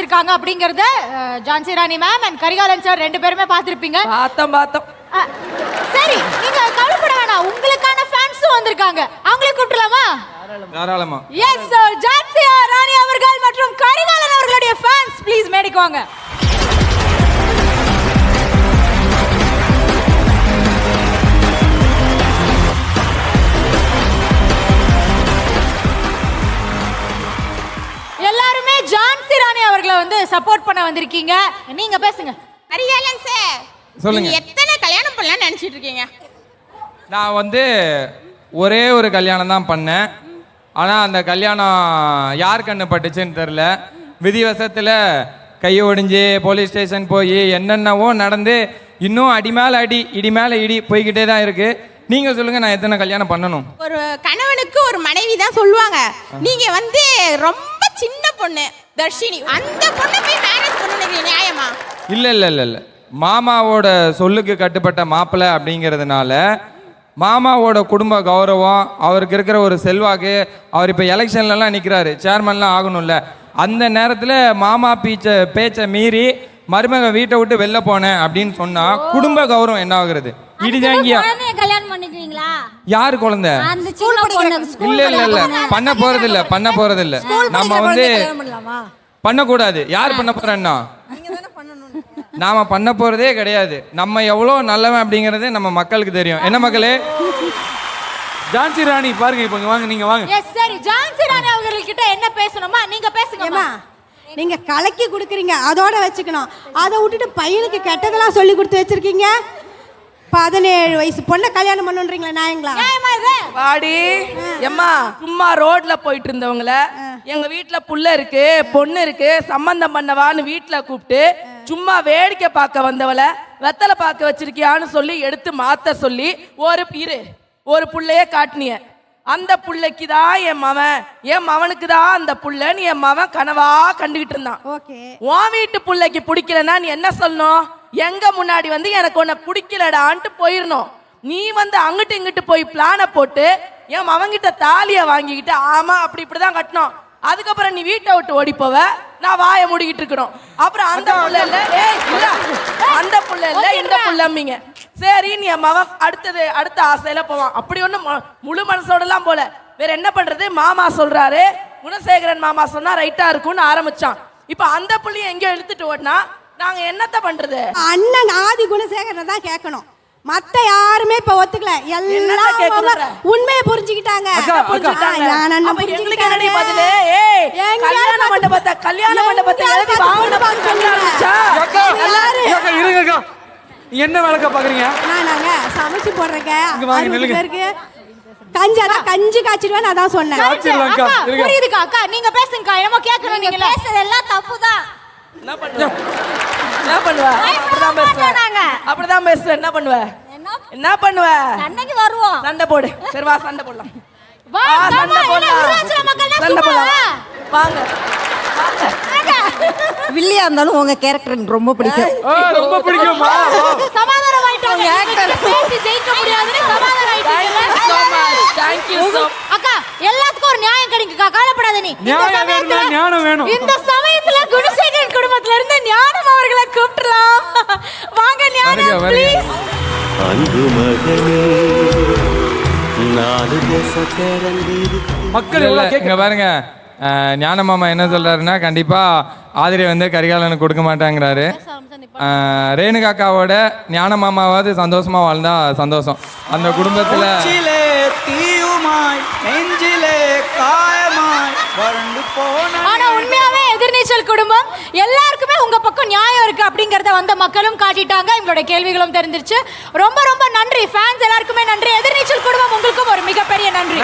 நடிச்சிருக்காங்க அப்படிங்கறத Jhansi Rani ma'am and Karikalan sir ரெண்டு பேருமே பார்த்திருப்பீங்க. பார்த்தோம். சரி, நீங்க கவலைப்பட வேணாம், உங்களுக்கான ஃபேன்ஸும் வந்திருக்காங்க. அவங்களே கூப்பிடலாமா? தாராளமா. எஸ் சார், ஜான்சி ராணி அவர்கள் மற்றும் கரிகாலன் அவர்களுடைய ஃபேன்ஸ் ப்ளீஸ் மேடைக்கு வாங்க. எல்லாருமே ஜான்சி ராணி அவர்களை வந்து சப்போர்ட் பண்ண வந்திருக்கீங்க. நீங்க பேசுங்க. கரிகாலன் சார், சொல்லுங்க. நீங்க எத்தனை கல்யாணம் பண்ணலாம்னு நினைச்சிட்டு இருக்கீங்க? நான் வந்து ஒரே ஒரு கல்யாணம் தான் பண்ணேன். ஆனால் அந்த கல்யாணம் யார் கண்ணு பட்டுச்சுன்னு தெரில. விதிவசத்தில் கையை ஒடிஞ்சு போலீஸ் ஸ்டேஷன் போய் என்னென்னவோ நடந்து இன்னும் அடி மேலே அடி இடி மேலே இடி போய்கிட்டே தான் இருக்கு. நீங்க சொல்லுங்க, நான் எத்தனை கல்யாணம் பண்ணணும்? ஒரு கணவனுக்கு ஒரு மனைவி தான் சொல்லுவாங்க. நீங்க வந்து ரொம்ப சின்ன பொண்ணு தர்ஷினி, அந்த பொண்ணை போய் மேரேஜ் பண்ணணும், நியாயமா? இல்லை, மாமாவோட சொல்லுக்கு கட்டுப்பட்ட மாப்பிள்ளை அப்படிங்கிறதுனால மாமாவோட குடும்ப கௌரவம், அவருக்கு இருக்கிற ஒரு செல்வாக்கு, அவர் இப்போ எலெக்ஷன்லலாம் நிற்கிறாரு, சேர்மன்லாம் ஆகணும்ல. அந்த நேரத்தில் மாமா பேச்சை மீறி மருமக வீட்டை விட்டு வெளில போனேன் அப்படின்னு சொன்னா குடும்ப கௌரவம் என்ன ஆகுறது? இடிதாங்கியா கல்யாணம் பண்ணிக்குவீங்களா? யாரு குழந்தை? இல்ல பண்ண போறது இல்ல. நம்ம வந்து பண்ணக்கூடாது. யார் பண்ண போறேன்னா நாம பண்ண போறதே கிடையாது. நம்ம எவ்வளவு நல்லவன் அப்படிங்கறது நம்ம மக்களுக்கு தெரியும். என்ன மக்களே? ஜான்சி ராணி பாருங்க, இப்ப வாங்க, நீங்க வாங்க. எஸ் சரி, ஜான்சி ராணி அவங்ககிட்ட என்ன பேசணுமா நீங்க பேசுங்கம்மா. நீங்க கலக்கி கொடுக்குறீங்க, அதோட வச்சுக்கணும். அதை விட்டுட்டு பையனுக்கு கெட்டதெல்லாம் சொல்லி கொடுத்து வச்சிருக்கீங்க. 17 வயசு பொண்ணை கல்யாணம் பண்ணுன்றீங்களா? நியாயங்களா? வாடி எம்மா, சும்மா ரோட்ல போயிட்டு இருந்தவங்கள எங்க வீட்டுல புள்ள இருக்கு பொண்ணு இருக்கு சம்பந்தம் பண்ணவான்னு வீட்டுல கூப்பிட்டு சும்மா வேடிக்கை பார்க்க வந்தவளை வெத்தலை பார்க்க வச்சிருக்கியான்னு சொல்லி எடுத்து மாத்த சொல்லி ஒரு புள்ளைய காட்டினிய. அந்த புள்ளைக்கு தான் என் மவனுக்கு தான் அந்த புள்ளன்னு என் மவன் கனவா கண்டுகிட்டு இருந்தான். உன் வீட்டு புள்ளைக்கு பிடிக்கலன்னா நீ என்ன சொல்லணும்? எங்க முன்னாடி வந்து எனக்கு உன்னை பிடிக்கலடான்ட்டு போயிடணும். நீ வந்து அங்கிட்டு இங்கிட்டு போய் பிளானை போட்டு என் மவன்கிட்ட தாலியை வாங்கிக்கிட்டு ஆமா அப்படி இப்படிதான் கட்டணும். அதுக்கப்புறம் நீ வீட்டை விட்டு ஓடி போவ, நான் வாயை மூடிக்கிட்டு இருக்கணும். அப்புறம் அந்த புள்ள இல்ல அந்த புள்ள இல்ல இந்த புள்ளம்பிங்க. சரி, நீ என் மவன் அடுத்த ஆசையில போவான். அப்படி ஒன்றும் முழு மனசோடலாம் போல. வேற என்ன பண்றது? மாமா சொல்றாரு, குணசேகரன் மாமா சொன்னா ரைட்டா இருக்கும்னு ஆரம்பிச்சான். இப்ப அந்த புள்ளைய எங்கேயோ இழுத்துட்டு ஓடினா நாங்க என்னத்த பண்றது? அண்ணன் ஆதி குணசேகரன் தான் கேட்கணும். மத்த யாருமே இப்ப ஒத்துக்கல. எல்லாம் உண்மையை புரிஞ்சுக்கிட்டாங்க. கல்யாண மண்டபத்தை என்ன வேலைக்கா பாக்குறீங்க? நாங்க சமைச்சு போடுறேங்க. கஞ்சி காய்ச்சிடுவேன், அதான் சொன்னேன். புரியுதுக்கா அக்கா, நீங்க பேசுங்கக்கா. என்னமோ கேட்கணும், நீங்க பேசுறதெல்லாம் தப்புதான். என்ன பண்ணுவ? அப்படிதான் பேசுவேன். என்ன பண்ணுவ? சண்டைக்கு வருவோம். சண்டை போடு. சரி வா, சண்டை போடலாம். சண்டை போடலாம். வாங்க. வில்லியா இருந்தாலும் உங்க கேரக்டர் எனக்கு ரொம்ப பிடிக்கும். ரொம்ப பிடிக்குமா? சமாதானம் ஆயிட்டாங்க. பேசி ஜெயிக்க முடியாதுன்னு சமாதானம் ஆயிட்டாங்க. Thank you so much. அக்கா, எல்லாத்துக்கும் ஒரு நியாயம் கிடைக்கும்க்கா, கவலைப்படாத நீ. ஞானம் வேணும். இந்த சமயத்துல குணசேகரன் குடும்பத்துல இருந்து ஞானம் அவர்களை கூப்பிடலாம். வாங்க ஞானம் ப்ளீஸ். மக்கள் எல்லாம் இங்க பாருங்க, ஞான மாமா என்ன சொல்றாருன்னா கண்டிப்பா ஆதிரி வந்து கரிகாலனுக்கு கொடுக்க மாட்டாங்கிறாரு. ரேணுகாக்காவோட ஞான மாமாவாவது சந்தோஷமா வாழ்ந்தா சந்தோஷம். அந்த குடும்பத்துல ஆனா உண்மையாவே எதிர்நீச்சல் குடும்பம் எல்லாருக்குமே உங்க பக்கம் நியாயம் இருக்கு அப்படிங்கறத வந்த மக்களும் காட்டிட்டாங்க. எங்களோட கேள்விகளும் தெரிஞ்சிருச்சு. ரொம்ப ரொம்ப நன்றி ஃபேன்ஸ் எல்லாருக்குமே நன்றி. எதிர்நீச்சல் குடும்பம் உங்களுக்கும் ஒரு மிகப்பெரிய நன்றி.